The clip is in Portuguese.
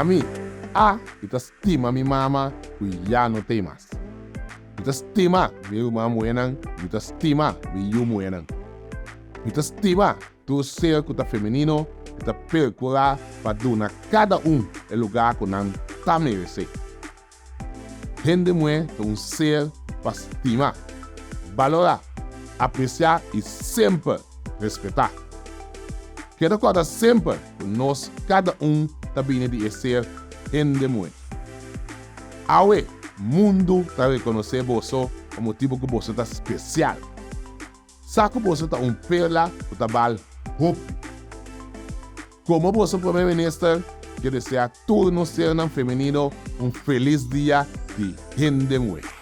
mami, ita estima mi mama, que ya no temas. Ita estima mi uma muenan, ita estima mi yu muenan. Ita estima tu ser que tá feminino, ita percura para dar a cada el lugar que não tá merece. Hende Muhé é ser para estimar, valorar, apreciar e sempre respeitar. Quero recordar sempre que nós, cada também de ser Hende Muhé. Awe, mundo está reconhecer você como tipo que você está especial. Sabe que você está perla que está bal hope. Como você, Promé Minister, que deseja todo no ser feminino feliz dia de Hende Muhé.